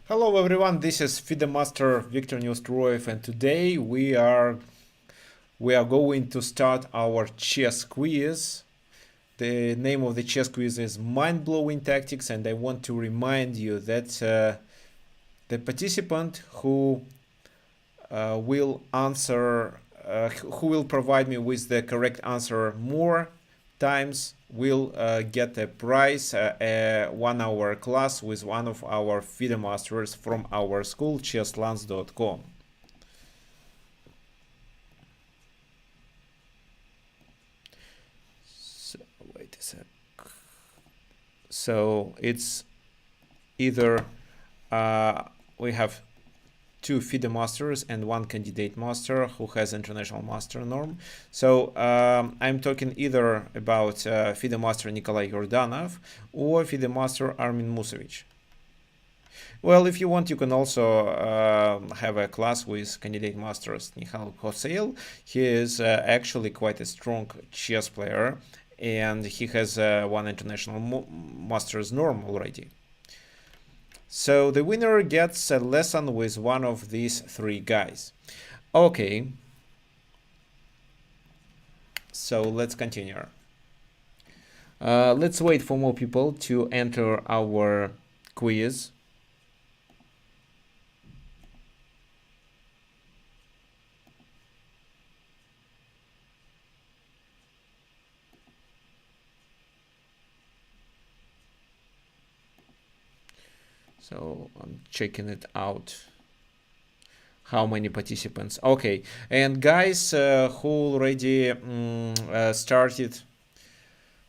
Hello everyone, this is FIDE Master Viktor Neustroyev, and today we are going to start our chess quiz. The name of the chess quiz is Mind-Blowing Tactics, and I want to remind you that the participant who will provide me with the correct answer more times will get a prize, a 1-hour class with one of our FIDE masters from our school, TheChessWorld.com. So, wait a sec. So it's either we have two FIDE masters and one candidate master who has international master norm. So I'm talking either about FIDE master Nikolai Yordanov or FIDE master Armin Musovic. Well, if you want, you can also have a class with candidate masters Nihal Koseil. He is actually quite a strong chess player, and he has one international master's norm already. So the winner gets a lesson with one of these three guys. Okay, so let's continue. Let's wait for more people to enter our quiz. So I'm checking it out. How many participants? Okay, and guys who already started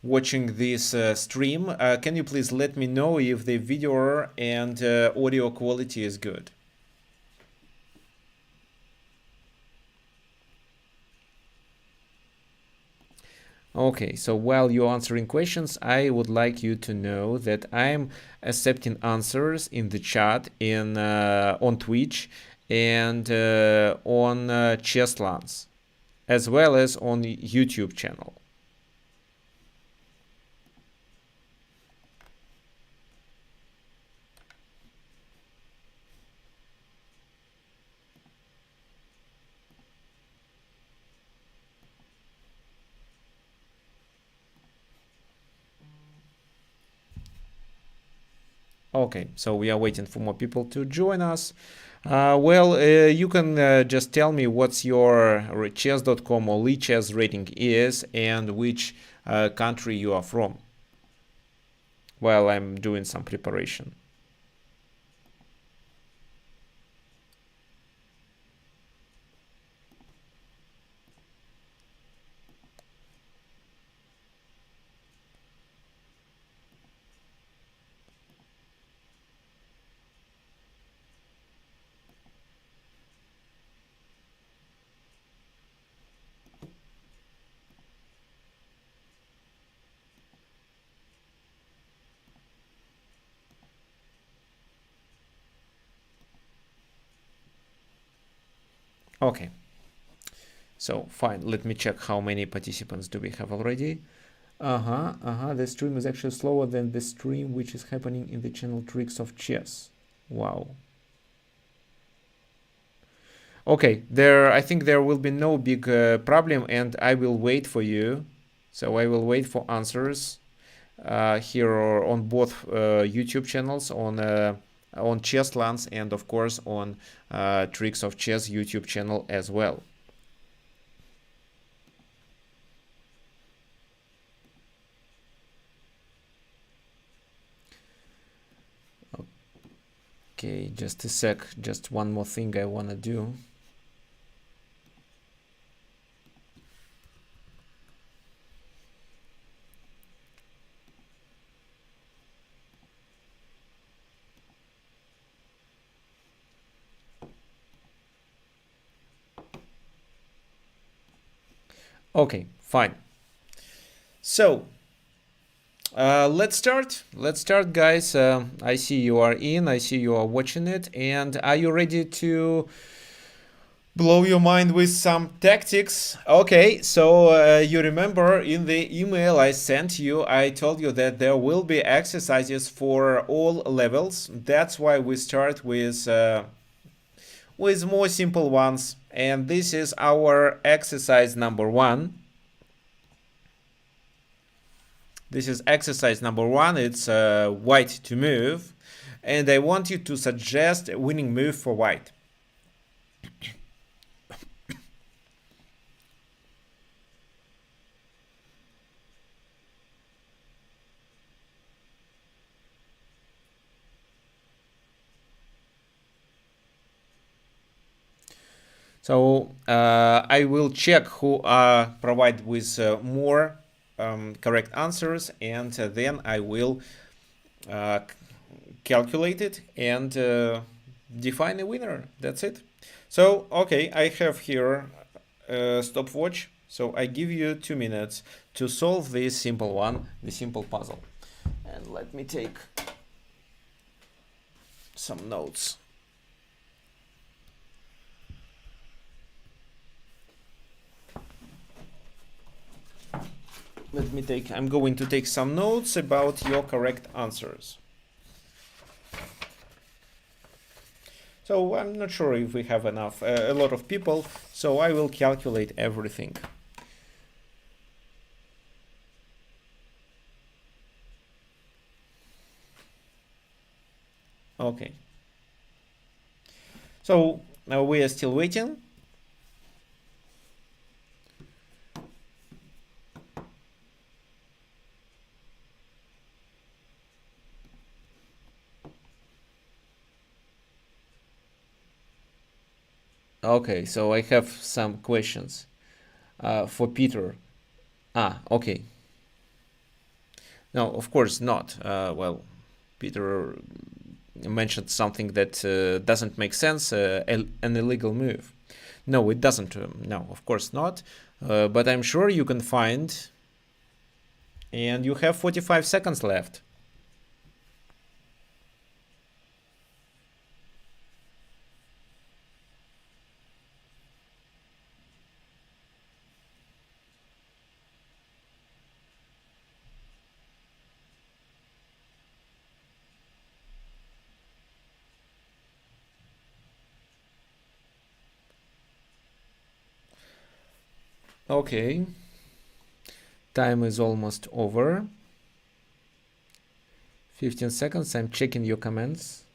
watching this stream, can you please let me know if the video and audio quality is good? Okay, so while you're answering questions, I would like you to know that I'm accepting answers in the chat on Twitch and on Chesslands, as well as on the YouTube channel. Okay, so we are waiting for more people to join us. You can just tell me what's your chess.com or Chess rating is and which country you are from while I'm doing some preparation. Okay, so fine, let me check how many participants do we have already. The stream is actually slower than the stream which is happening in the channel Tricks of Chess. Wow. Okay, I think there will be no big problem, and I will wait for you. So I will wait for answers here on both YouTube channels, on Chesslands, and of course on Tricks of Chess YouTube channel as well. Okay, just a sec. Just one more thing I want to do. Okay, fine. So let's start. Let's start, guys. I see you are in. I see you are watching it. And are you ready to blow your mind with some tactics. Okay, so you remember in the email I sent you, I told you that there will be exercises for all levels. That's why we start with more simple ones. And this is our exercise number 1. This is exercise number 1. It's white to move. And I want you to suggest a winning move for white. So I will check who provide with more correct answers, and then I will calculate it and define a winner. That's it. So okay, I have here a stopwatch. So I give you 2 minutes to solve this simple one, the simple puzzle. And let me take some notes. I'm going to take some notes about your correct answers. So I'm not sure if we have enough, a lot of people, so I will calculate everything. Okay. So now we are still waiting. Okay, so I have some questions for Peter. Okay. No, of course not. Well, Peter mentioned something that doesn't make sense, an illegal move. No, it doesn't. No, of course not. But I'm sure you can find. And you have 45 seconds left. Okay. Time is almost over. 15 seconds. I'm checking your comments.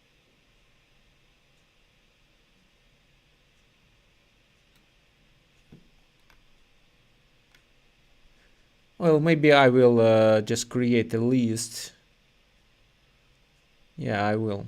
Well, maybe I will just create a list. Yeah, I will.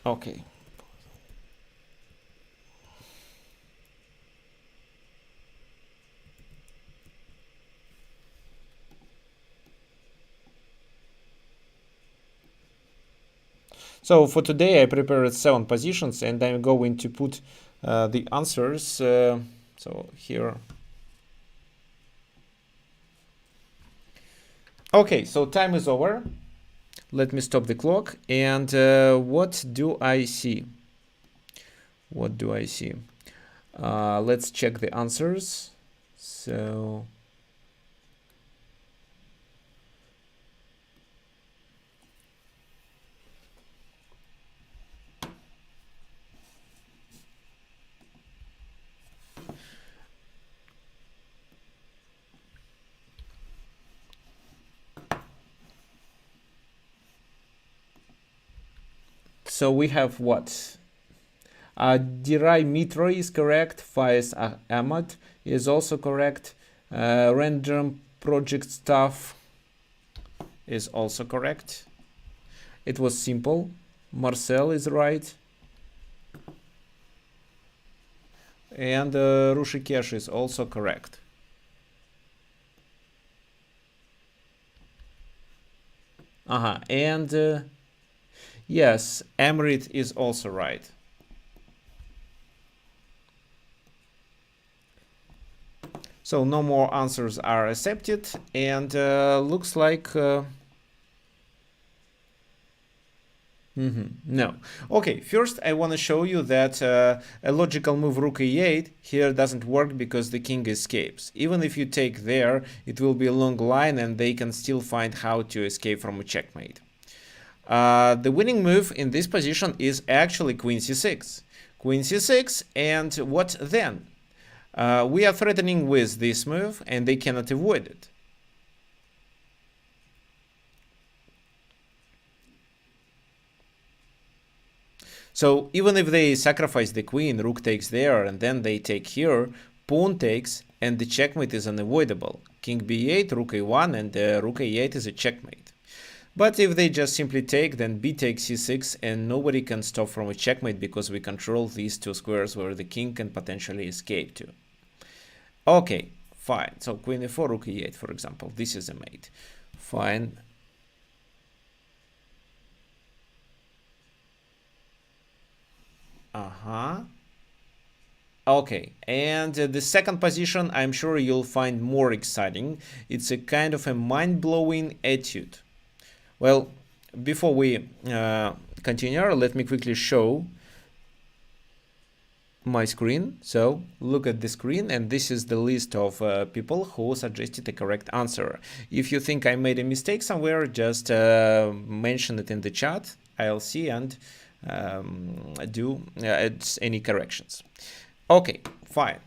Okay. So for today I prepared 7 positions and I'm going to put the answers. So here. Okay, so time is over. Let me stop the clock. And what do I see? What do I see? Let's check the answers. So we have what? Diray Mitro is correct. Faiz Ahmad is also correct. Random project stuff is also correct. It was simple. Marcel is right. And Rushikesh is also correct. And yes, Emrit is also right. So no more answers are accepted, and looks like no. Okay, first I want to show you that a logical move rook e8 here doesn't work because the king escapes. Even if you take there, it will be a long line and they can still find how to escape from a checkmate. The winning move in this position is actually queen c6. Queen c6, and what then? We are threatening with this move and they cannot avoid it. So even if they sacrifice the queen, rook takes there, and then they take here, pawn takes, and the checkmate is unavoidable. King b8, rook a1, and rook a8 is a checkmate. But if they just simply take, then b takes c6, and nobody can stop from a checkmate because we control these two squares where the king can potentially escape to. Okay, fine. So queen e4, rook e8, for example. This is a mate. Fine. Okay, and the second position I'm sure you'll find more exciting. It's a kind of a mind-blowing etude. Well, before we continue, let me quickly show my screen. So look at the screen, and this is the list of people who suggested the correct answer. If you think I made a mistake somewhere, just mention it in the chat. I'll see and do any corrections. Okay, fine.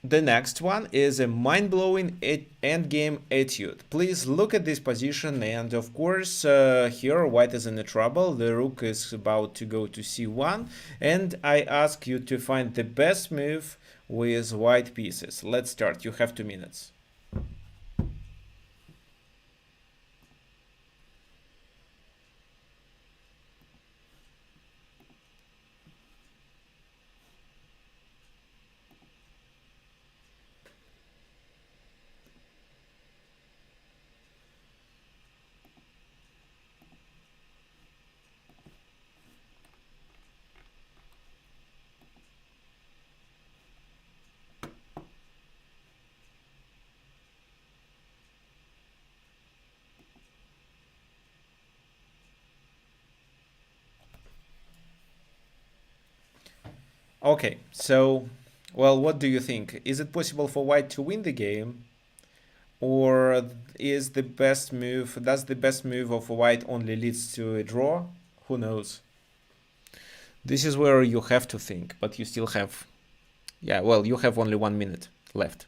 The next one is a mind-blowing endgame etude. Please look at this position, and of course here white is in trouble. The rook is about to go to c1, and I ask you to find the best move with white pieces. Let's start. You have 2 minutes. Okay, so, well, what do you think? Is it possible for white to win the game? Or is the best move, does the best move of white only leads to a draw? Who knows? This is where you have to think, but you still have, yeah, well, you have only 1 minute left.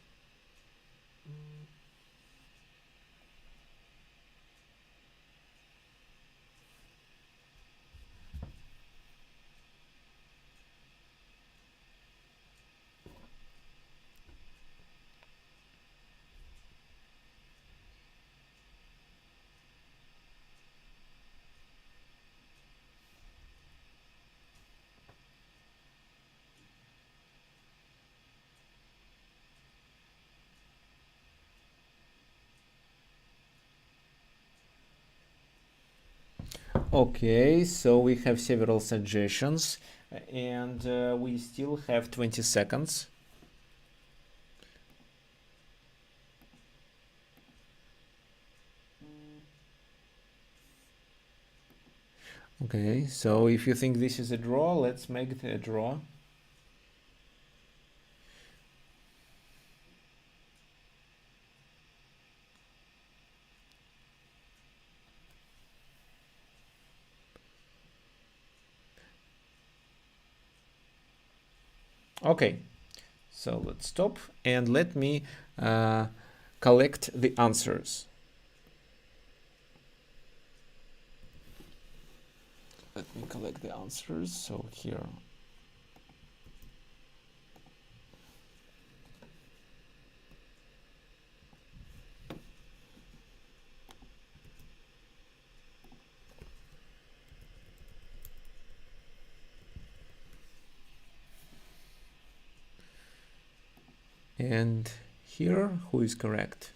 Okay, so we have several suggestions, and we still have 20 seconds. Okay, so if you think this is a draw, let's make it a draw. Okay, so let's stop and let me collect the answers. Let me collect the answers. So here. And here, who is correct?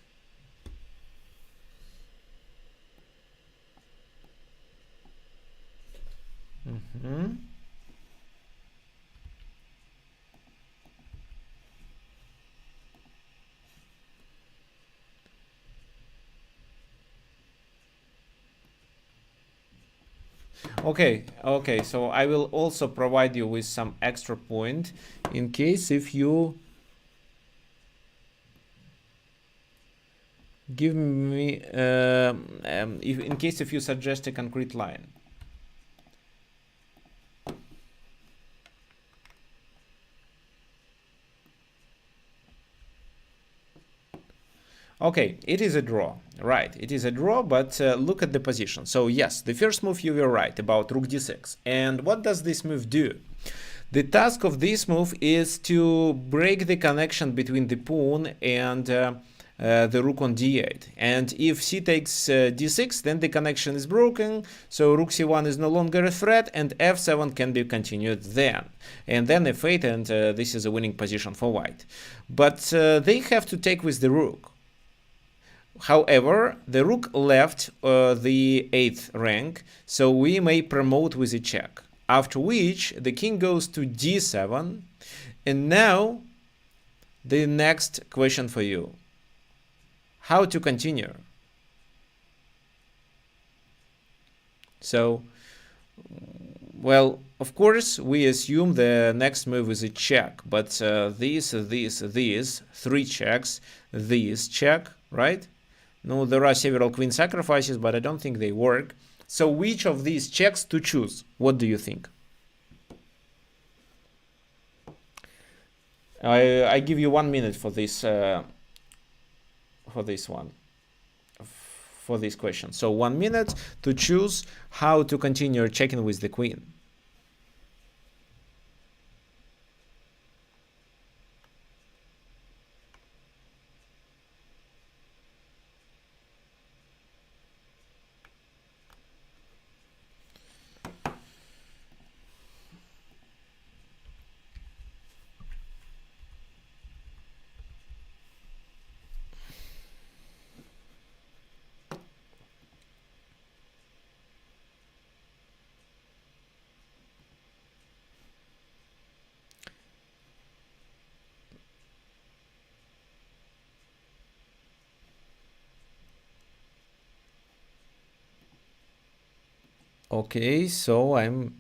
Okay, so I will also provide you with some extra point in case if you give me in case if you suggest a concrete line. Okay, it is a draw, right? It is a draw, but look at the position. So yes, the first move you were right about rook d6. And what does this move do? The task of this move is to break the connection between the pawn and the rook on d8. And if c takes d6, then the connection is broken, so rook c1 is no longer a threat, and f7 can be continued then. And then f8, and this is a winning position for white. But they have to take with the rook. However, the rook left the 8th rank, so we may promote with a check. After which, the king goes to d7. And now, the next question for you. How to continue? So, well, of course, we assume the next move is a check. But these, 3 checks, this check, right? No, there are several queen sacrifices, but I don't think they work. So which of these checks to choose? What do you think? I give you 1 minute for this one, for this question. So 1 minute to choose how to continue checking with the queen. Okay, so I'm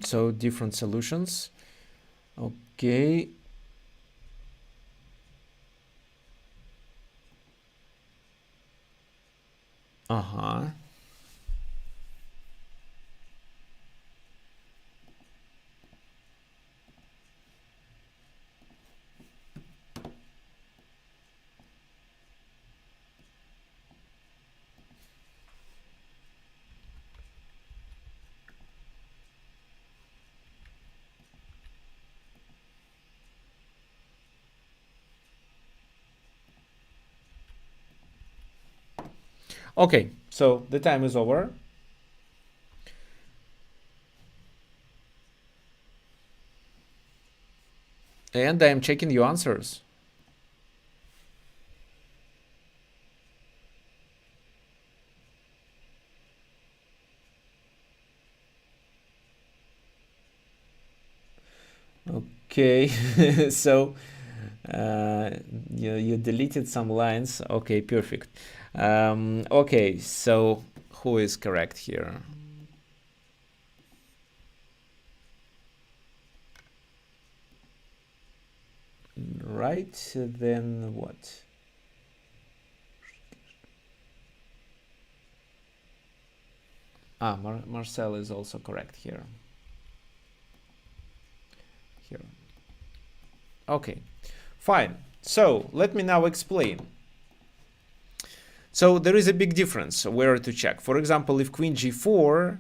so different solutions. Okay. Okay, so the time is over. And I am checking your answers. Okay, so you deleted some lines. Okay, perfect. Okay, so who is correct here? Right, then what? Marcel is also correct here. Okay, fine. So let me now explain. So there is a big difference where to check. For example, if queen g4,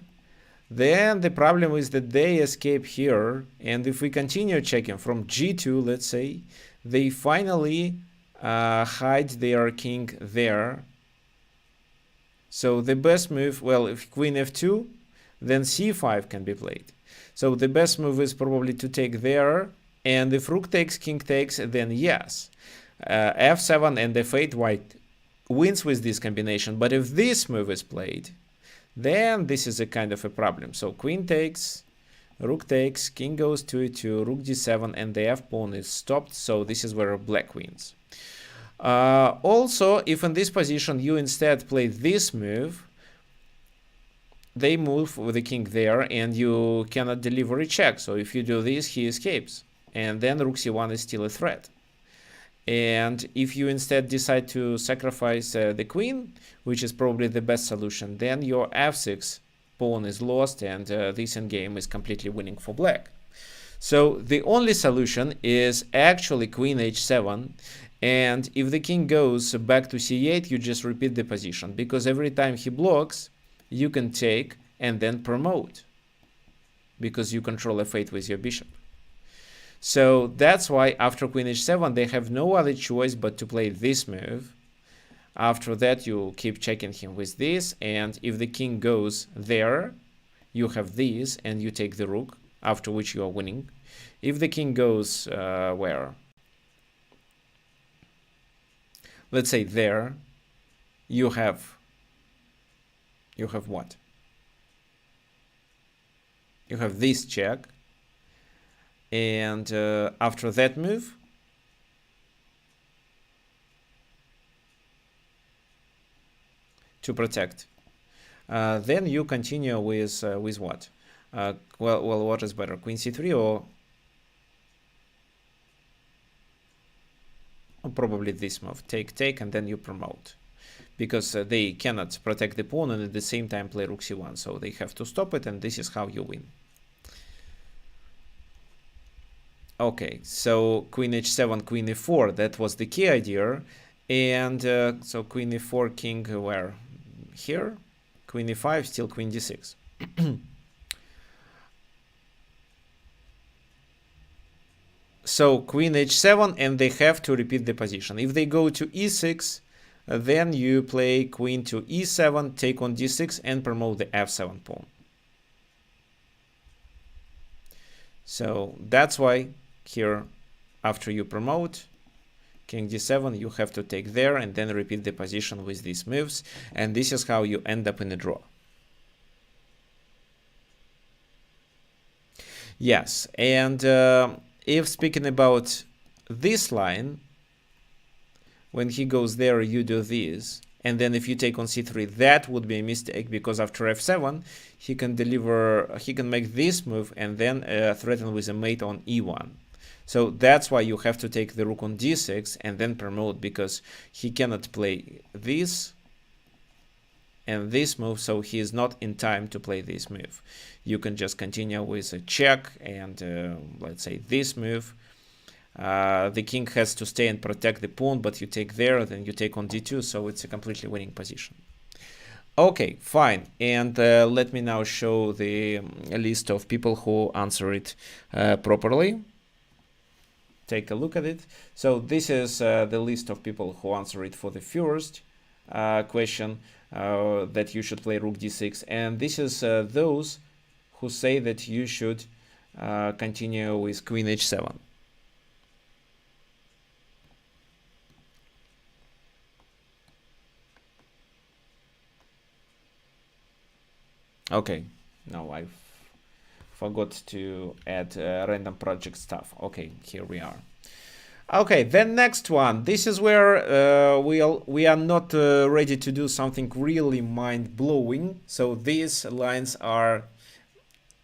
then the problem is that they escape here. And if we continue checking from g2, let's say, they finally hide their king there. So the best move, well, if queen f2, then c5 can be played. So the best move is probably to take there And if rook takes, king takes, then yes. f7 and f8, white wins with this combination. But if this move is played, then this is a kind of a problem. So queen takes, rook takes, king goes to e2, rook d7, and the f pawn is stopped. So this is where black wins. Also, if in this position you instead play this move, they move with the king there, and you cannot deliver a check. So if you do this, he escapes, and then rook c1 is still a threat. And if you instead decide to sacrifice the queen, which is probably the best solution, then your f6 pawn is lost, and this endgame is completely winning for black. So the only solution is actually queen h7, and if the king goes back to c8, you just repeat the position, because every time he blocks, you can take and then promote, because you control f8 with your bishop. So that's why after queen h7, they have no other choice but to play this move. After that, you keep checking him with this, and if the king goes there, you have this, and you take the rook, after which you are winning. If the king goes where? Let's say there, you have what? You have this check, and after that move, to protect, then you continue with what? Well, what is better, queen c3 or probably this move, take, and then you promote, because they cannot protect the pawn and at the same time play rook c1, so they have to stop it, and this is how you win. Okay, so queen h7, queen e4, that was the key idea. And so queen e4, king where? Here. Queen e5, still queen d6. So queen h7, and they have to repeat the position. If they go to e6, then you play queen to e7, take on d6, and promote the f7 pawn. So that's why here, after you promote king d7, you have to take there and then repeat the position with these moves, and this is how you end up in a draw. Yes, and if speaking about this line, when he goes there, you do this, and then if you take on c3, that would be a mistake, because after f7, he can make this move and then threaten with a mate on e1. So that's why you have to take the rook on d6 and then promote, because he cannot play this and this move, so he is not in time to play this move. You can just continue with a check and let's say this move. The king has to stay and protect the pawn, but you take there, then you take on d2, so it's a completely winning position. Okay, fine. And let me now show the list of people who answer it properly. Take a look at it. So this is the list of people who answer it for the first question, that you should play rook d6, and this is those who say that you should continue with queen h7. Okay, no, I forgot to add random project stuff. Okay, here we are. Okay, then next one. This is where we are not ready to do something really mind-blowing. So these lines are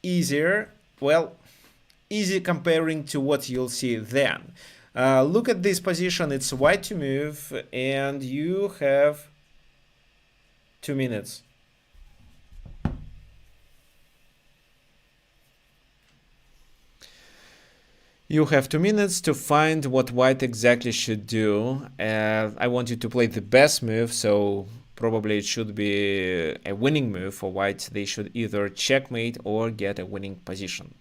easier. Well, easy comparing to what you'll see then. Look at this position. It's white to move, and you have 2 minutes. You have 2 minutes to find what white exactly should do. I want you to play the best move, so probably it should be a winning move for white. They should either checkmate or get a winning position.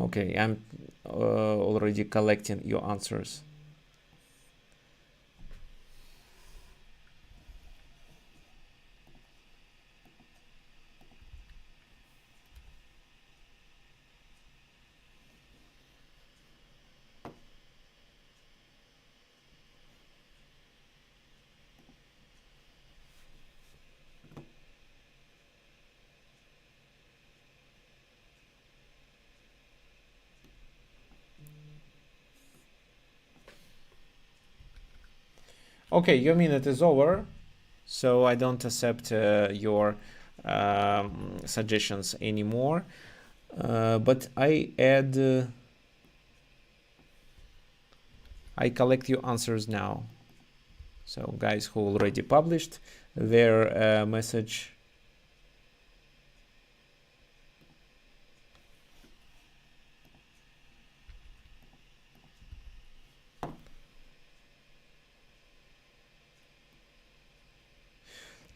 Okay, I'm already collecting your answers. Okay, your minute is over, so I don't accept your suggestions anymore. But I collect your answers now. So guys who already published their message.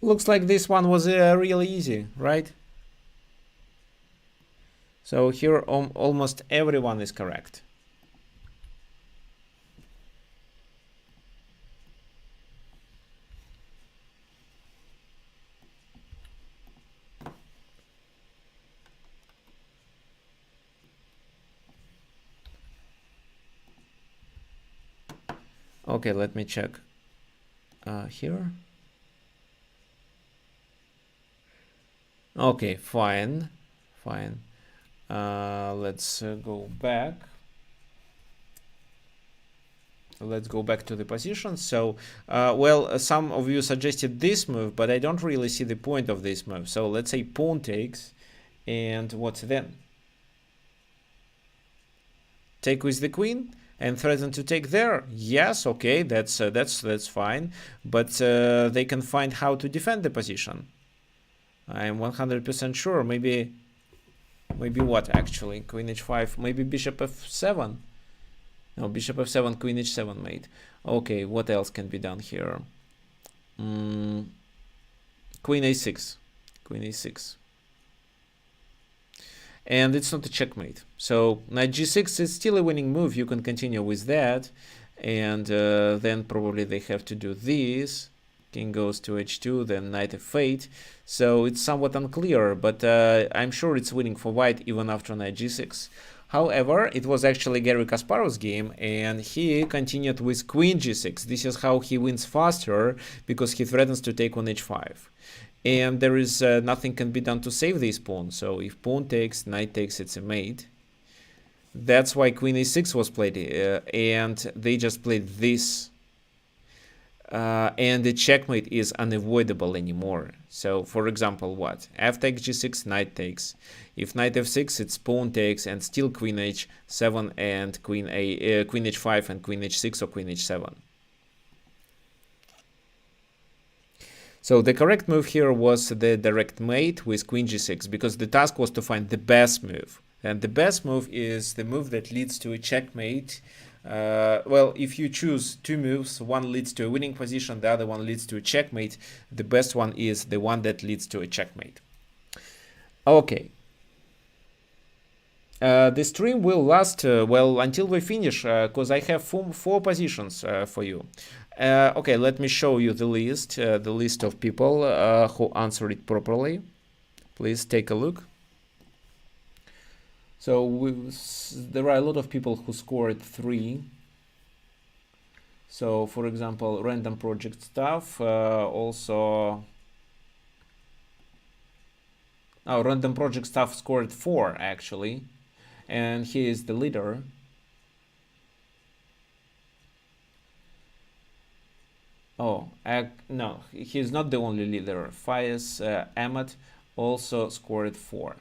Looks like this one was really easy, right? So here almost everyone is correct. Okay, let me check here. Okay, fine. Let's go back. Let's go back to the position. So, well, some of you suggested this move, but I don't really see the point of this move. So let's say pawn takes, and what's then? Take with the queen and threaten to take there. Yes, okay, that's fine, but they can find how to defend the position. I'm 100% sure. Maybe what actually? Queen h5. Maybe bishop f7. No, bishop f7, queen h7 mate. Okay, what else can be done here? Queen a6. Queen a6. And it's not a checkmate. So knight g6 is still a winning move. You can continue with that. And then probably they have to do this. King goes to h2, then knight f8. So it's somewhat unclear, but I'm sure it's winning for white even after knight g6. However, it was actually Garry Kasparov's game, and he continued with queen g6. This is how he wins faster, because he threatens to take on h5. And there is nothing can be done to save this pawn. So if pawn takes, knight takes, it's a mate. That's why queen a6 was played, and they just played this. And the checkmate is unavoidable anymore. So, for example, what? F takes g6, knight takes. If knight f6, it's pawn takes, and still queen h7 and queen h5 and queen h6 or queen h7. So the correct move here was the direct mate with queen g6, because the task was to find the best move. And the best move is the move that leads to a checkmate. Well, if you choose two moves, one leads to a winning position, the other one leads to a checkmate. The best one is the one that leads to a checkmate. Okay. The stream will last, well, until we finish, because I have four positions for you. Okay, let me show you the list of people who answered it properly. Please take a look. So there are a lot of people who scored 3. So, for example, random project stuff, also... Oh, random project stuff scored 4, actually. And he is the leader. Oh, no, he's not the only leader. Faiz Ahmed also scored 4.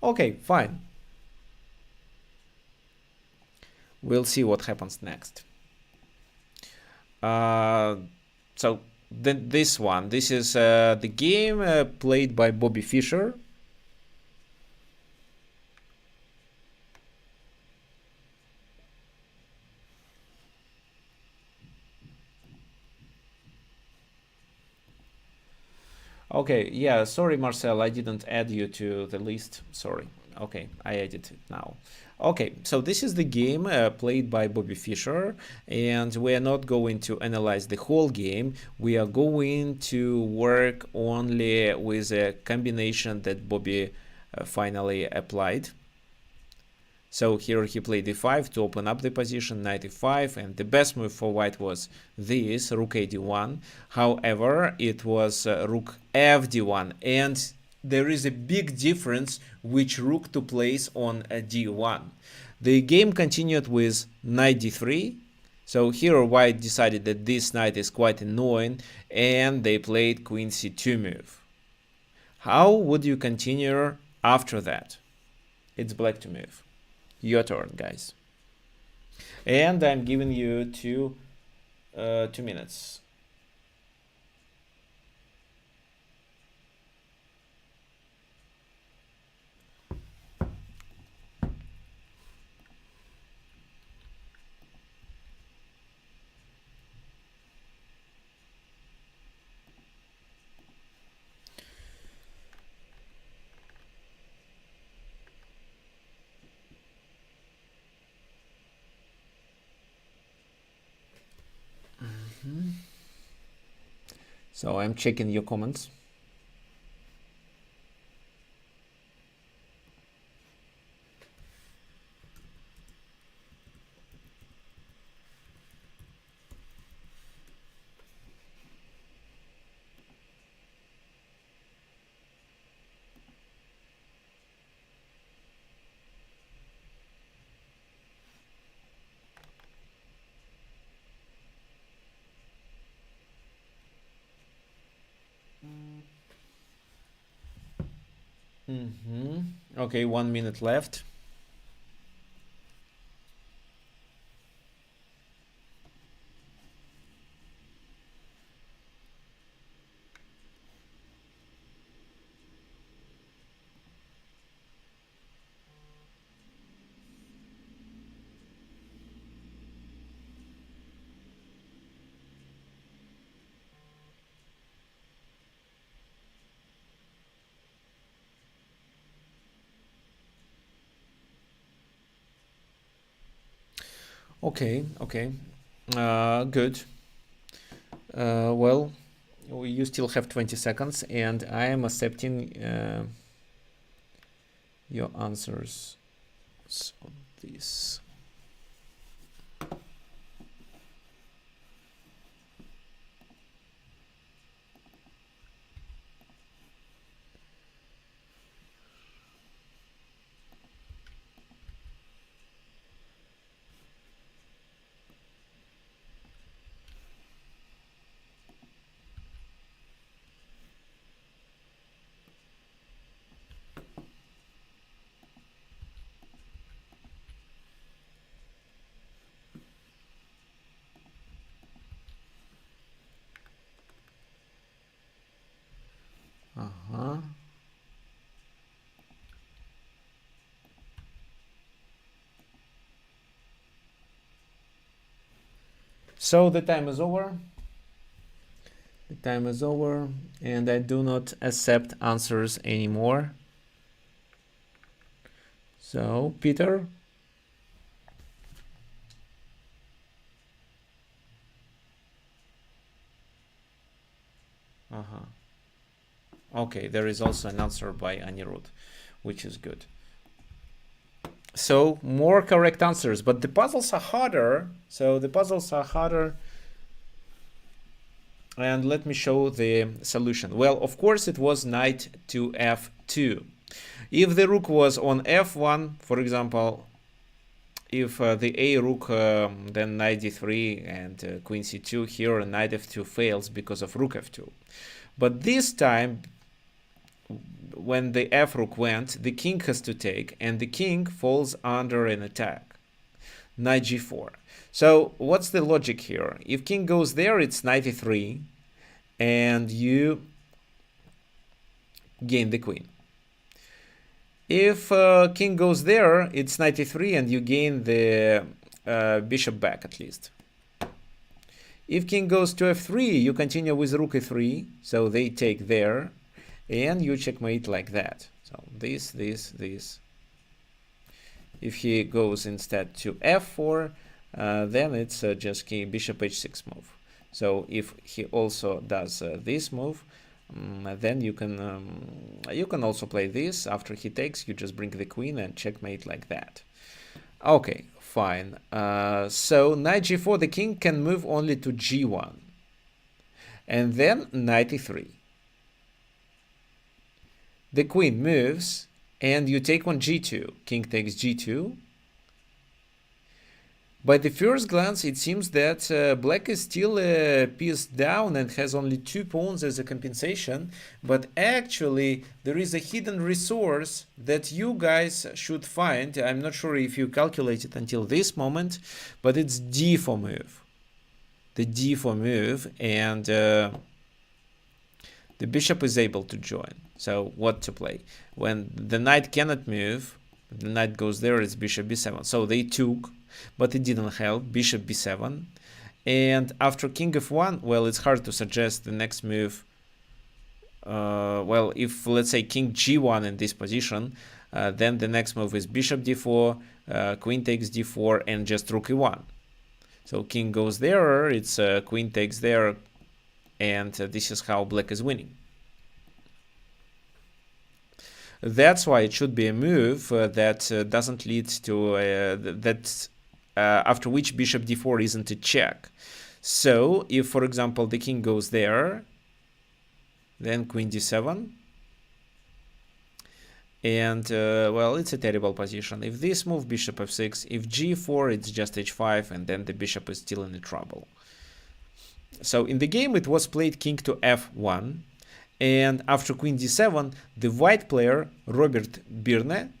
Okay, fine. We'll see what happens next. So this is the game played by Bobby Fischer. Okay, yeah, sorry, Marcel, I didn't add you to the list. Sorry. Okay, I edit it now. Okay, so this is the game played by Bobby Fischer, and we are not going to analyze the whole game. We are going to work only with a combination that Bobby finally applied. So here he played e5 to open up the position, knight e5, and the best move for white was this, rook ad1. However, it was rook fd1, and there is a big difference which rook to place on a d1. The game continued with knight d3. So here white decided that this knight is quite annoying, and they played queen c2 move. How would you continue after that? It's black to move. Your turn, guys. And I'm giving you 2 minutes. So I'm checking your comments. Okay, 1 minute left. Okay, okay. Good. Well, you still have 20 seconds, and I am accepting your answers. So this. Uh-huh. So the time is over. The time is over, and I do not accept answers anymore. So, Peter? Uh-huh. Okay, there is also an answer by Anirudh, which is good. So, more correct answers, but the puzzles are harder. So, the puzzles are harder. And let me show the solution. Well, of course, it was knight to f2. If the rook was on f1, for example, if the a rook, then knight d3 and queen c2, here knight f2 fails because of rook f2. But this time, when the f rook went, the king has to take, and the king falls under an attack. Knight g4. So what's the logic here? If king goes there, it's knight e3, and you gain the queen. If king goes there, it's knight e3, and you gain the bishop back at least. If king goes to f3, you continue with rook e3, so they take there, and you checkmate like that. So this. If he goes instead to f4, then it's just bishop h6 move. So if he also does this move, then you can also play this. After he takes, you just bring the queen and checkmate like that. Okay, fine. So knight g4, the king can move only to g1, and then knight e3. The queen moves, and you take on g2. King takes g2. By the first glance, it seems that black is still a piece down and has only 2 pawns as a compensation, but actually there is a hidden resource that you guys should find. I'm not sure if you calculated until this moment, but it's d4 move. The d4 move, and the bishop is able to join. So what to play? When the knight cannot move, the knight goes there, it's bishop b7. So they took, but it didn't help. Bishop b7, and after king f1, well, it's hard to suggest the next move. Well, if let's say king g1 in this position, then the next move is bishop d4, queen takes d4, and just rook e1. So king goes there, it's queen takes there, and this is how black is winning. That's why it should be a move that doesn't lead to after which bishop d4 isn't a check. So if, for example, the king goes there, then queen d7, and well, it's a terrible position. If this move, bishop f6, if g4, it's just h5, and then the bishop is still in trouble. So in the game, it was played king to f1, and after queen d7, the white player, Robert Birne,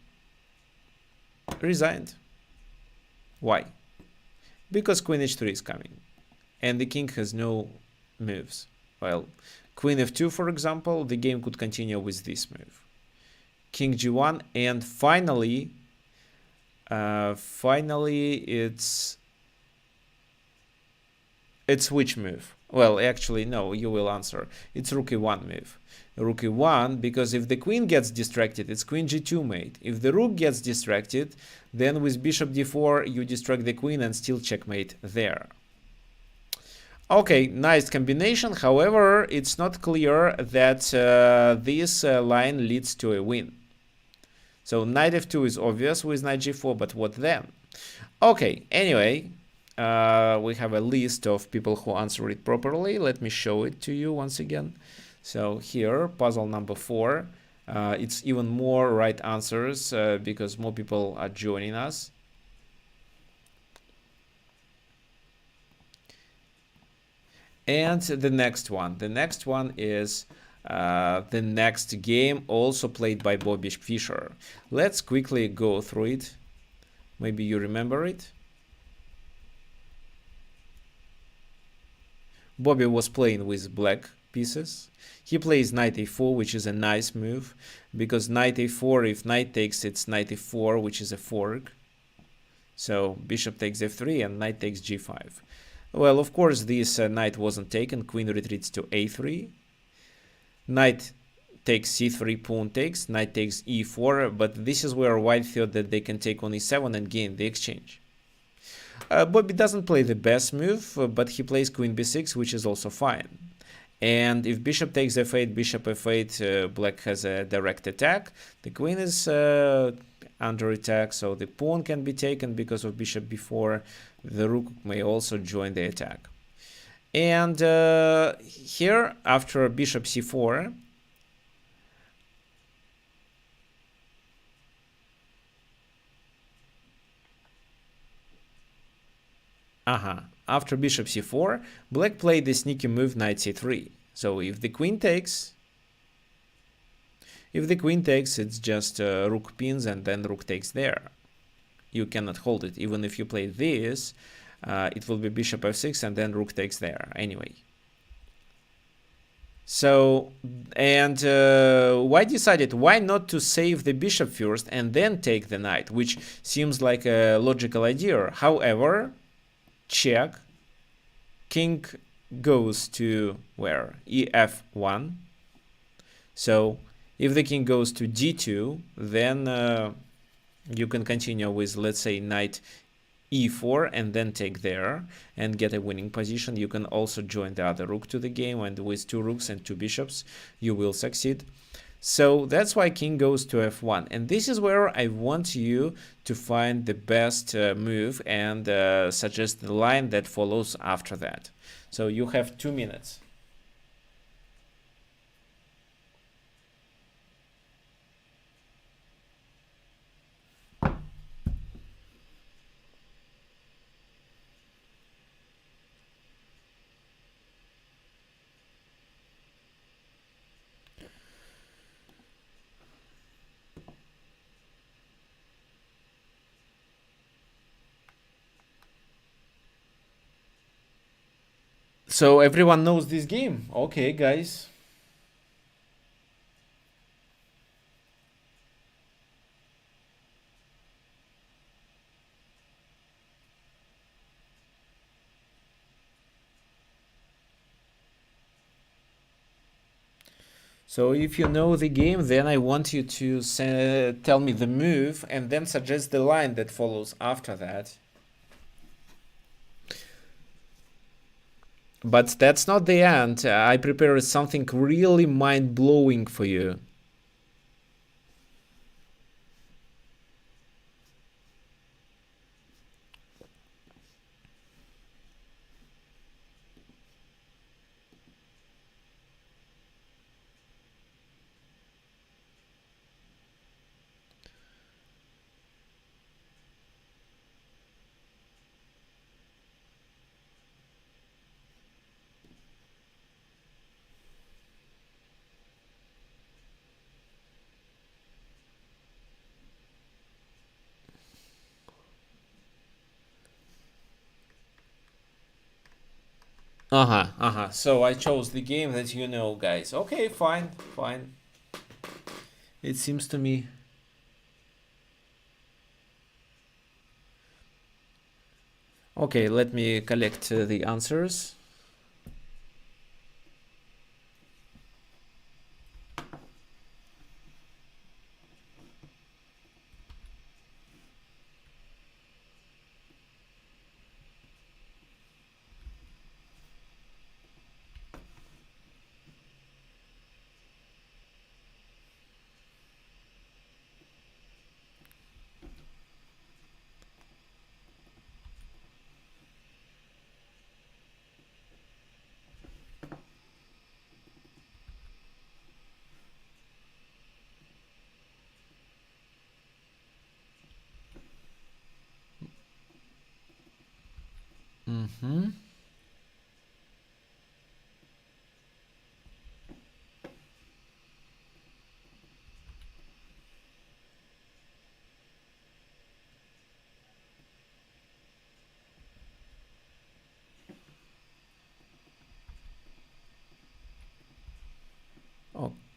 resigned. Why? Because queen h3 is coming, and the king has no moves. Well, queen f2, for example, the game could continue with this move. King g1, and finally it's which move? Well, actually, no, you will answer. It's rook e1 move. Rook e1, because if the queen gets distracted, it's queen g2 mate. If the rook gets distracted, then with bishop d4, you distract the queen and still checkmate there. Okay, nice combination. However, it's not clear that this line leads to a win. So knight f2 is obvious with knight g4, but what then? Okay, anyway, we have a list of people who answer it properly. Let me show it to you once again. So here, puzzle number 4. It's even more right answers because more people are joining us. And the next one is the next game, also played by Bobby Fischer. Let's quickly go through it. Maybe you remember it. Bobby was playing with black pieces. He plays knight a4, which is a nice move, because knight a4, if knight takes, it's knight e4, which is a fork. So bishop takes f3 and knight takes g5. Well, of course, this knight wasn't taken. Queen retreats to a3. Knight takes c3, pawn takes, knight takes e4, but this is where white thought that they can take on e7 and gain the exchange. Bobby doesn't play the best move, but he plays queen b6, which is also fine. And if bishop takes f8, bishop f8, black has a direct attack. The queen is under attack, so the pawn can be taken because of bishop b4. The rook may also join the attack. And here, after bishop c4, after bishop c4, black played the sneaky move knight c3. So if the queen takes, it's just rook pins and then rook takes there. You cannot hold it. Even if you play this, it will be bishop f6 and then rook takes there anyway. So, and White decided why not to save the bishop first and then take the knight, which seems like a logical idea. However, check, king goes to where? ef1. So if the king goes to d2, then you can continue with, let's say, knight e4 and then take there and get a winning position. You can also join the other rook to the game, and with 2 rooks and 2 bishops you will succeed. So that's why king goes to f1, and this is where I want you to find the best move and suggest the line that follows after that. So you have 2 minutes. So everyone knows this game. Okay, guys. So if you know the game, then I want you to tell me the move and then suggest the line that follows after that. But that's not the end. I prepared something really mind-blowing for you. So I chose the game that you know, guys. Okay, fine. It seems to me. Okay, let me collect the answers.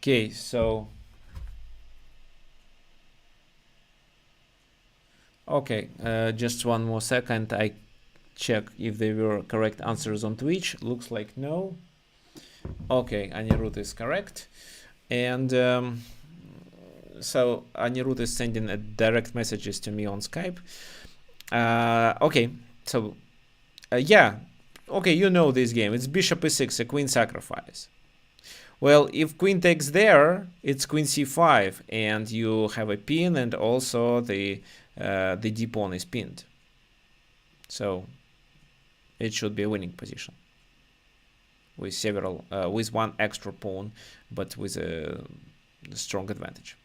Okay, so okay, just one more second. I check if they were correct answers on Twitch. Looks like no. Okay, Anirudh is correct, and so Anirudh is sending a direct messages to me on Skype. Okay, so yeah, okay, you know this game. It's bishop e6, a queen sacrifice. Well, if queen takes there, it's queen c5, and you have a pin, and also the d pawn is pinned. So it should be a winning position with several, with one extra pawn, but with a strong advantage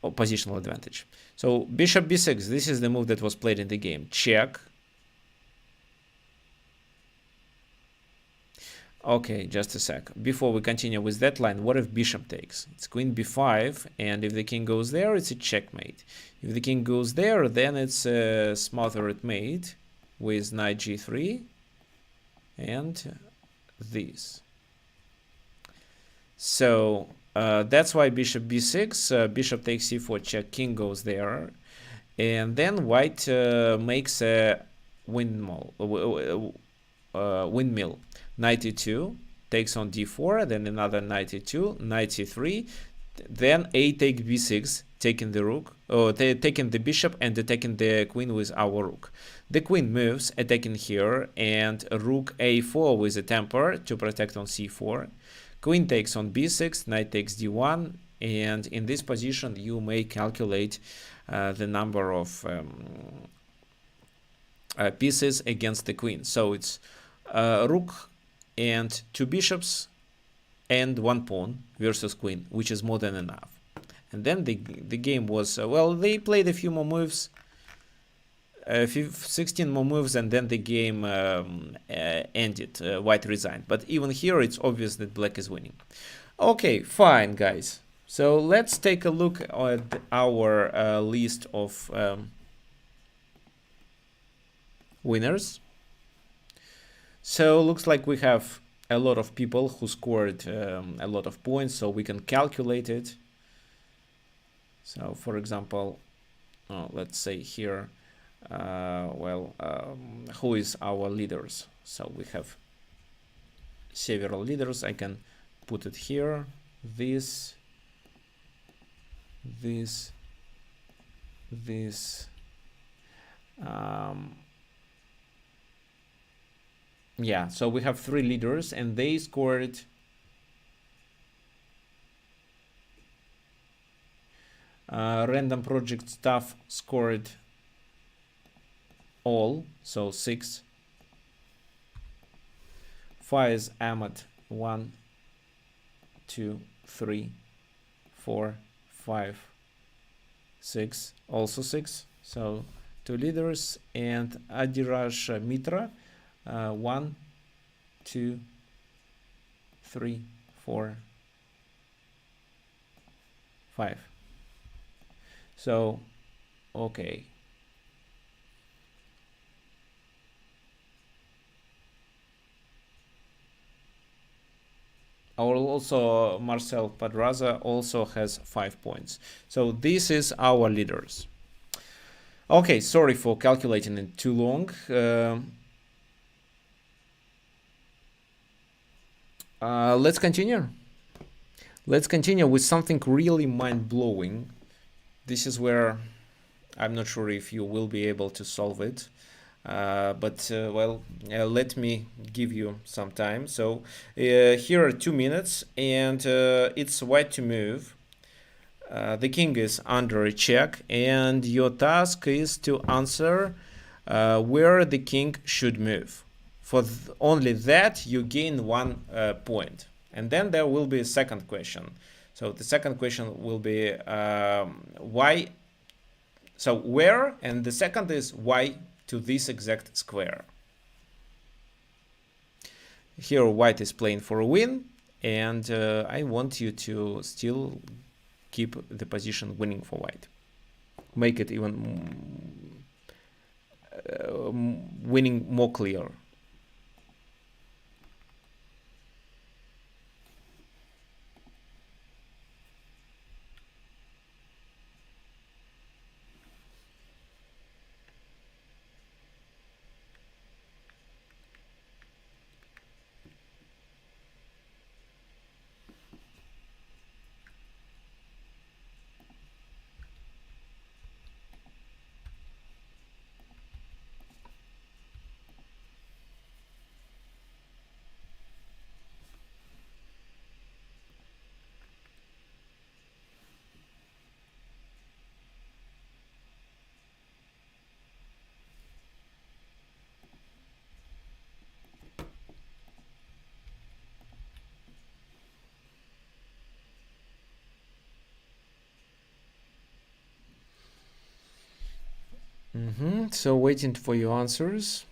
or positional advantage. So bishop b6. This is the move that was played in the game. Check. Okay, just a sec. Before we continue with that line, what if bishop takes? It's queen b5, and if the king goes there, it's a checkmate. If the king goes there, then it's a smothered mate with knight g3 and this. So that's why bishop b6, bishop takes c4, check, king goes there, and then white makes a windmill, knight e2, takes on d4, then another knight e2, knight c3, then a take b6, taking the rook, or taking the bishop and attacking the queen with our rook. The queen moves, attacking here, and rook a4 with a temper to protect on c4. Queen takes on b6, knight takes d1, and in this position you may calculate the number of pieces against the queen. So it's rook and 2 bishops and 1 pawn versus queen, which is more than enough. And then the game was, well, they played a few more moves, 16 more moves, and then the game ended. White resigned. But even here, it's obvious that black is winning. Okay, fine, guys. So let's take a look at our list of winners. So looks like we have a lot of people who scored a lot of points, so we can calculate it. So for example, let's say here, who is our leaders? So we have several leaders. I can put it here, this, yeah, so we have 3 leaders and they scored random project staff scored all, so 6. Faiz Ahmed 1, 2, 3, 4, 5, 6, also 6. So 2 leaders, and Adiraj Mitra 1, 2, 3, 4, 5. So, okay. Also, Marcel Padraza also has 5 points. So this is our leaders. Okay, sorry for calculating it too long. Let's continue. Let's continue with something really mind-blowing. This is where I'm not sure if you will be able to solve it. Let me give you some time. So here are 2 minutes, and it's white to move. The king is under a check, and your task is to answer where the king should move. For only that, you gain 1 point. And then there will be a second question. So the second question will be why. So where, and the second is why to this exact square. Here white is playing for a win, and I want you to still keep the position winning for white. Make it even winning more clear. So waiting for your answers.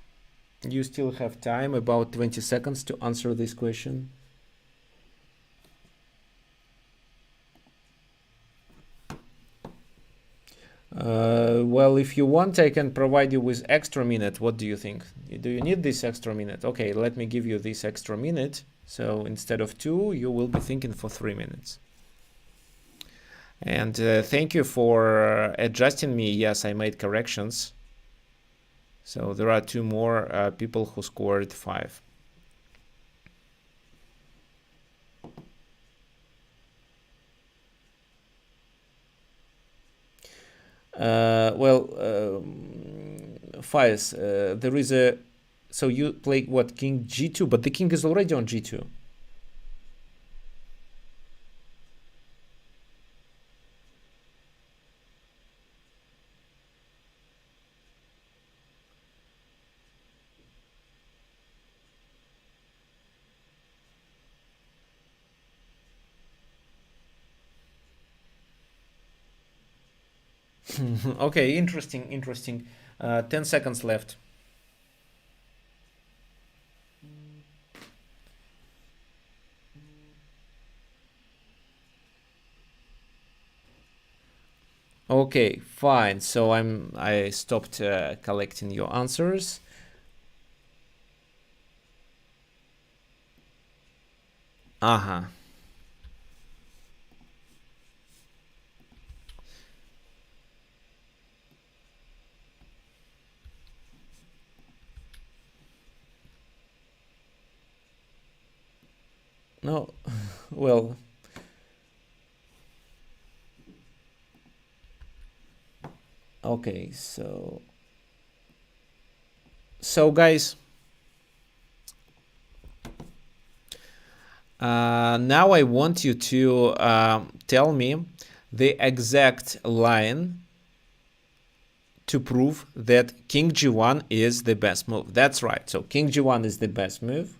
You still have time, about 20 seconds to answer this question. Well, if you want, I can provide you with extra minute. What do you think? Do you need this extra minute? Okay, let me give you this extra minute. So instead of 2, you will be thinking for 3 minutes. And thank you for adjusting me. Yes, I made corrections. So there are 2 more people who scored 5. Well, Faiz, there is a. So you play what, king g2, but the king is already on g2. Okay, interesting, interesting. 10 seconds left. Okay, fine. So I stopped collecting your answers. Uh-huh. No, well, okay. So guys, now I want you to tell me the exact line to prove that king g1 is the best move. That's right. So king g1 is the best move.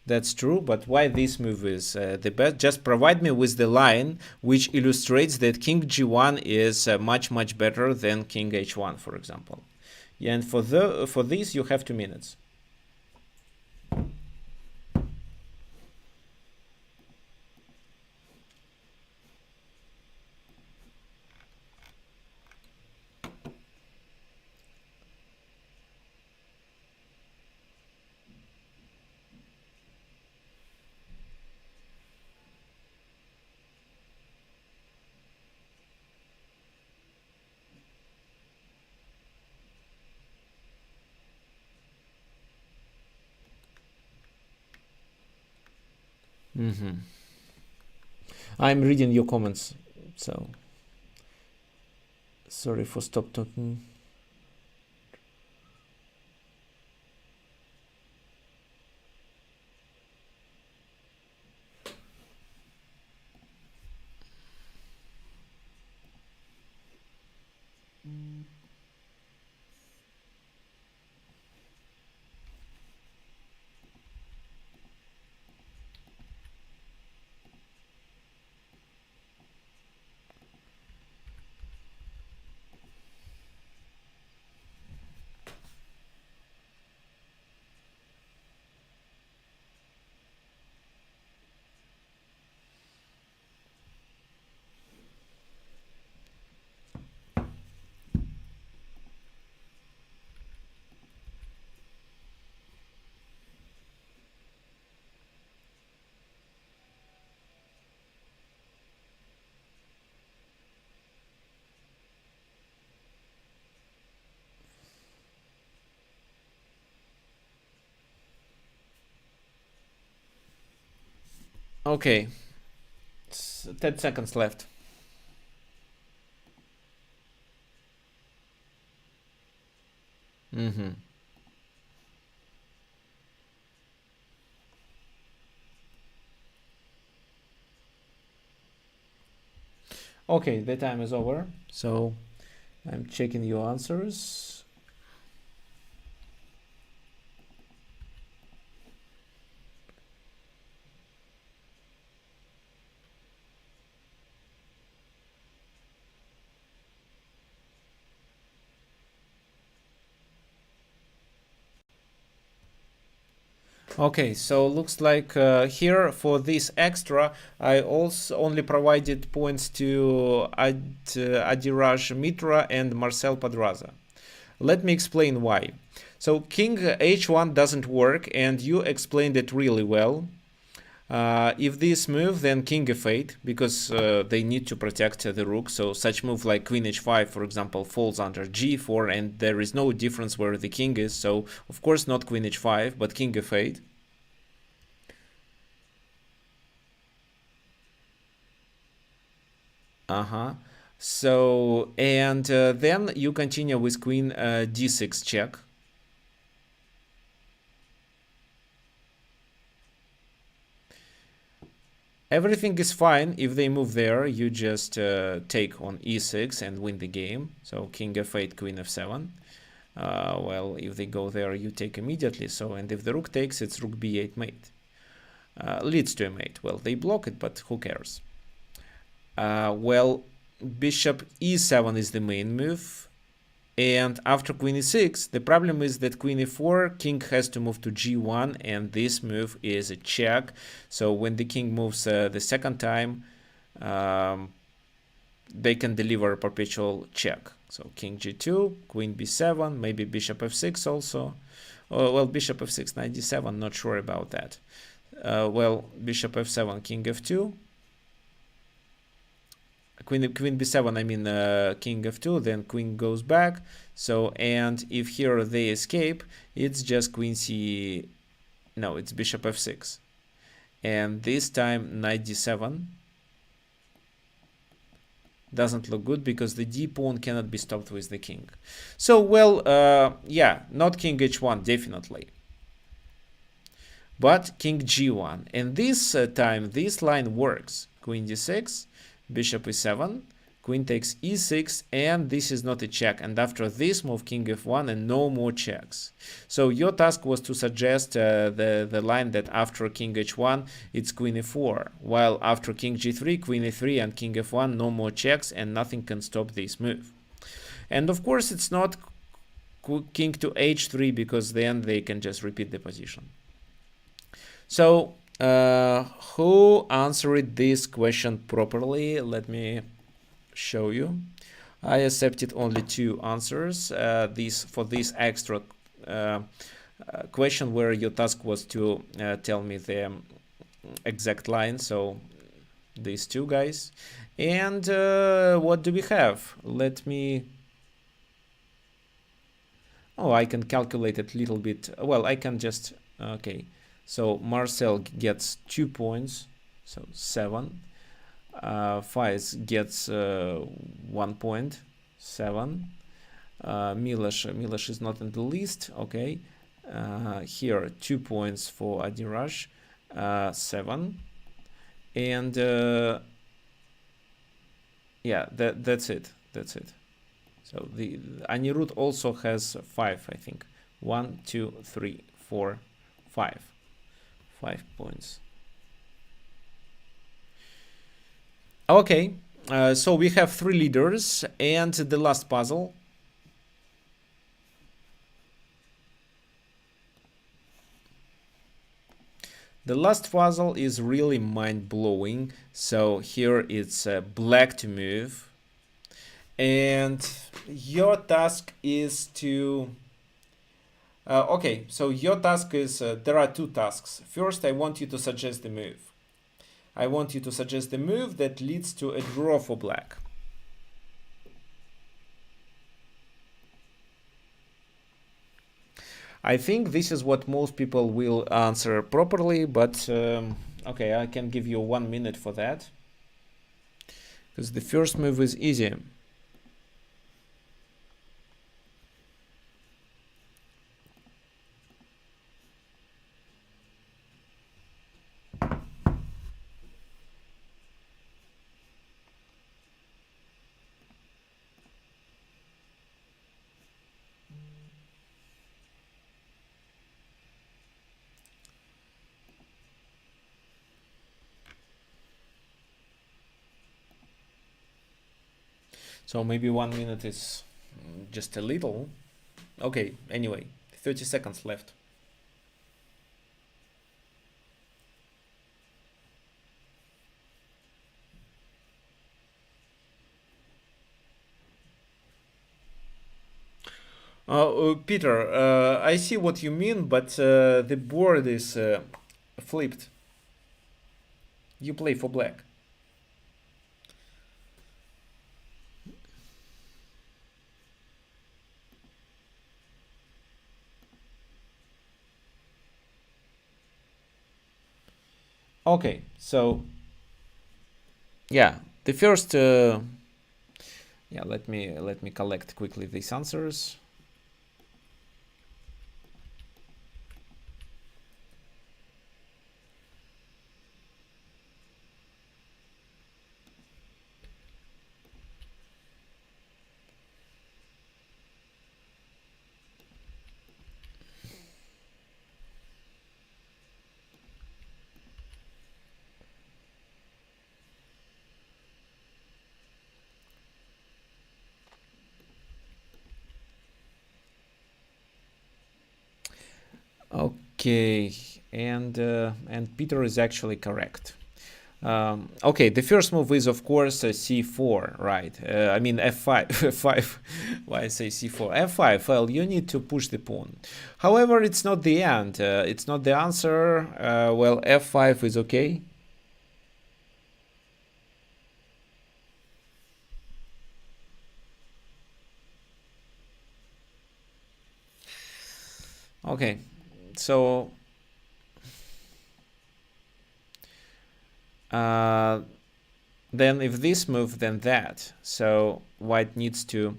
That's true, but why this move is the best? Just provide me with the line which illustrates that king g1 is much better than king h1, for example. Yeah, and for this you have 2 minutes. I'm reading your comments, so sorry for stop talking. Okay, 10 seconds left. Mm-hmm. Okay, the time is over. So I'm checking your answers. Okay, so looks like here for this extra, I also only provided points to Adiraj Mitra and Marcel Padraza. Let me explain why. So king h1 doesn't work, and you explained it really well. If this move, then king f8, because they need to protect the rook. So such move like queen h5, for example, falls under g4, and there is no difference where the king is. So of course not queen h5, but king f8. Uh-huh. So, and then you continue with queen d6 check. Everything is fine. If they move there, you just take on e6 and win the game. So king f8, queen f7. Well, if they go there, you take immediately. So, and if the rook takes, it's rook b8 mate. Leads to a mate. Well, they block it, but who cares? Well, bishop e7 is the main move. And after queen e6, the problem is that queen e4, king has to move to g1, and this move is a check. So when the king moves the second time, they can deliver a perpetual check. So king g2, queen b7, maybe bishop f6 also. Well, bishop f6, knight d7, not sure about that. Well, bishop f7, king f2. Queen b7, I mean king f2, then queen goes back. So, and if here they escape, it's just queen c, no, it's bishop f6. And this time knight d7 doesn't look good because the d pawn cannot be stopped with the king. So, well, yeah, not king h1, definitely. But king g1. And this time, this line works. Queen d6, bishop e7, queen takes e6, and this is not a check. And after this move, king f1, and no more checks. So your task was to suggest the line that after king h1, it's queen e4, while after king g3, queen e3, and king f1, no more checks, and nothing can stop this move. And of course, it's not king to h3, because then they can just repeat the position. So, who answered this question properly? Let me show you. I accepted only 2 answers. For this extra question where your task was to tell me the exact line. So these 2 guys. And what do we have? Let me. Oh, I can calculate it a little bit. Well, I can just. Okay. So Marcel gets 2 points, so 7. Faiz gets 1 point, 7. Milosh is not in the list. Okay. Here 2 points for Adiraj, 7. And yeah, that's it. That's it. So the Anirudh also has 5, I think. 1, 2, 3, 4, 5. 5 points. Okay, so we have 3 leaders, and the last puzzle. The last puzzle is really mind-blowing. So here it's black to move, and your task is to okay, so your task is, there are 2 tasks. First, I want you to suggest the move. I want you to suggest the move that leads to a draw for black. I think this is what most people will answer properly, but okay, I can give you 1 minute for that. Because the first move is easy. So maybe 1 minute is just a little. Okay, anyway, 30 seconds left. Peter, I see what you mean, but the board is flipped. You play for black. Okay, so yeah, the first yeah, let me collect quickly these answers. Okay, and Peter is actually correct. Okay, the first move is of course c4, right? I mean f5, f5. Why I say c4? f5. Well, you need to push the pawn. However, it's not the end. It's not the answer. Well, f5 is okay. Okay, so then if this move, then that. So white needs to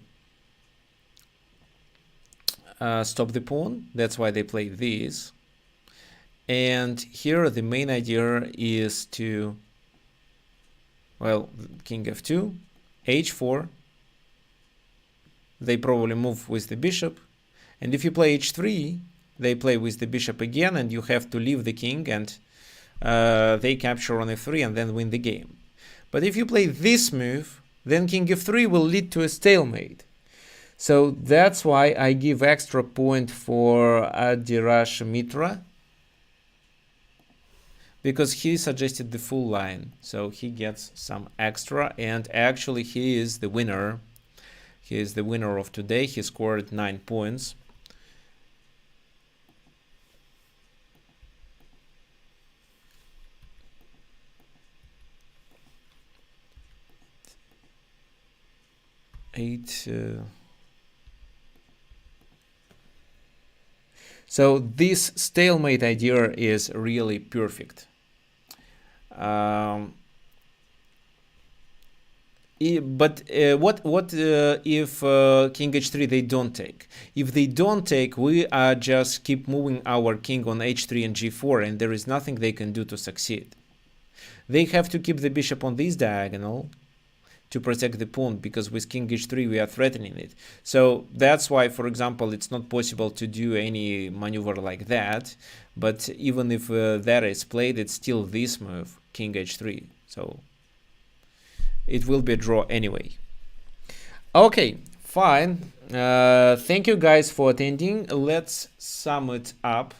stop the pawn. That's why they play this. And here the main idea is to, well, king f2, h4. They probably move with the bishop. And if you play h3, they play with the bishop again, and you have to leave the king, and they capture on f3 and then win the game. But if you play this move, then king f3 will lead to a stalemate. So that's why I give extra point for Adirash Mitra, because he suggested the full line. So he gets some extra, and actually he is the winner. He is the winner of today. He scored 9 points. So this stalemate idea is really perfect. But what if king h3 they don't take? If they don't take, we just keep moving our king on h3 and g4, and there is nothing they can do to succeed. They have to keep the bishop on this diagonal to protect the pawn, because with king h3 we are threatening it. So that's why, for example, it's not possible to do any maneuver like that. But even if that is played, it's still this move, king h3. So it will be a draw anyway. Okay, fine. Thank you guys for attending. Let's sum it up.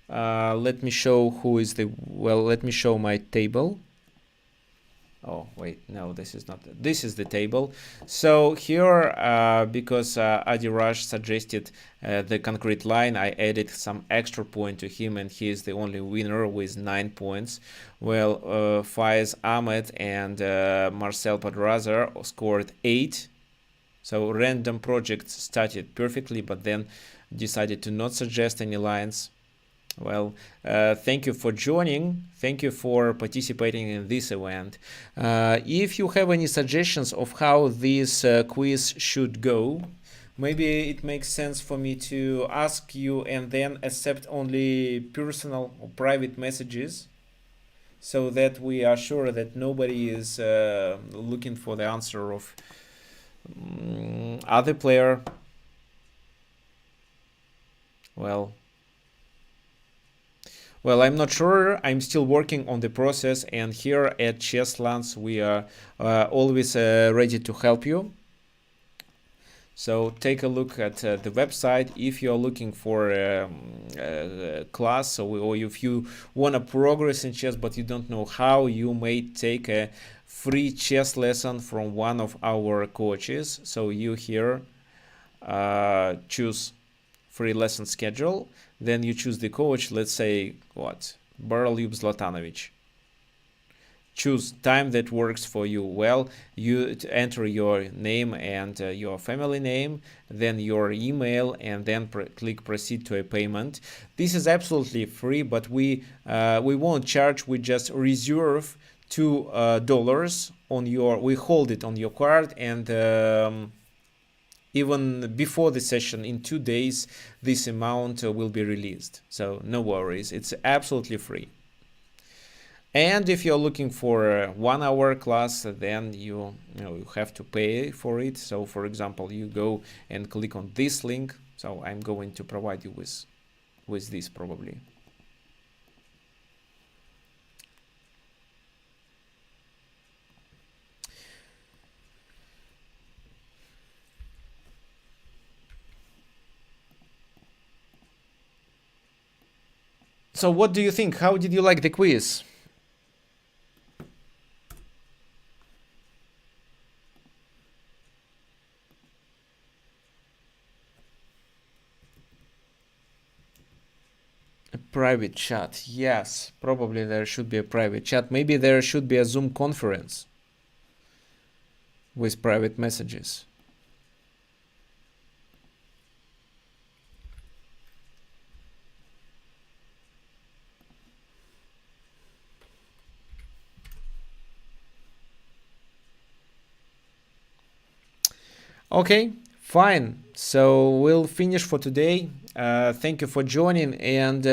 Let me show who is the, well, let me show my table. Oh wait, no, this is not, this is the table. So here, because Adirash suggested the concrete line, I added some extra point to him, and he is the only winner with 9 points. Well, Faiz Ahmed and Marcel Padraza scored 8. So random projects started perfectly, but then decided to not suggest any lines. Well, thank you for joining. Thank you for participating in this event. If you have any suggestions of how this quiz should go, maybe it makes sense for me to ask you and then accept only personal or private messages, so that we are sure that nobody is looking for the answer of other player. Well, I'm not sure. I'm still working on the process, and here at Chesslands we are always ready to help you. So take a look at the website if you're looking for a class, or if you want to progress in chess but you don't know how, you may take a free chess lesson from one of our coaches. So you here choose free lesson schedule, then you choose the coach, let's say what, Barlyub Zlatanovich. Choose time that works for you. Well, you enter your name and your family name, then your email, and then click proceed to a payment. This is absolutely free, but we won't charge. We just reserve $2 on your, we hold it on your card, and even before the session in 2 days this amount will be released. So no worries, it's absolutely free. And if you're looking for a 1 hour class, then you have to pay for it. So for example, you go and click on this link. So I'm going to provide you with this probably. So what do you think? How did you like the quiz? A private chat. Yes, probably there should be a private chat. Maybe there should be a Zoom conference with private messages. Okay, fine. So we'll finish for today. Thank you for joining, and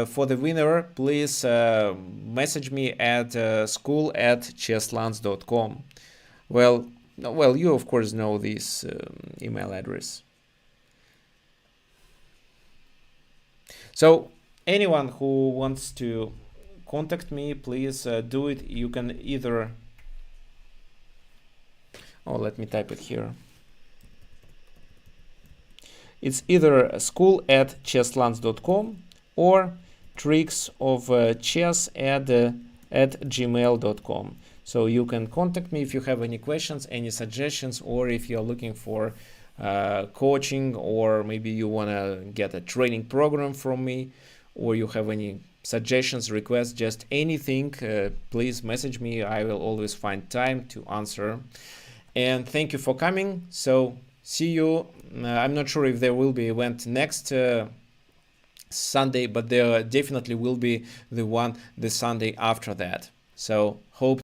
for the winner, please message me at school@chesslands.com. Well, you of course know this email address. So anyone who wants to contact me, please do it. You can either, let me type it here. It's either school@chesslands.com or tricksofchess at gmail.com. So you can contact me if you have any questions, any suggestions, or if you're looking for coaching, or maybe you want to get a training program from me, or you have any suggestions, requests, just anything, please message me. I will always find time to answer. And thank you for coming. So see you. I'm not sure if there will be event next Sunday, but there definitely will be the Sunday after that. So hope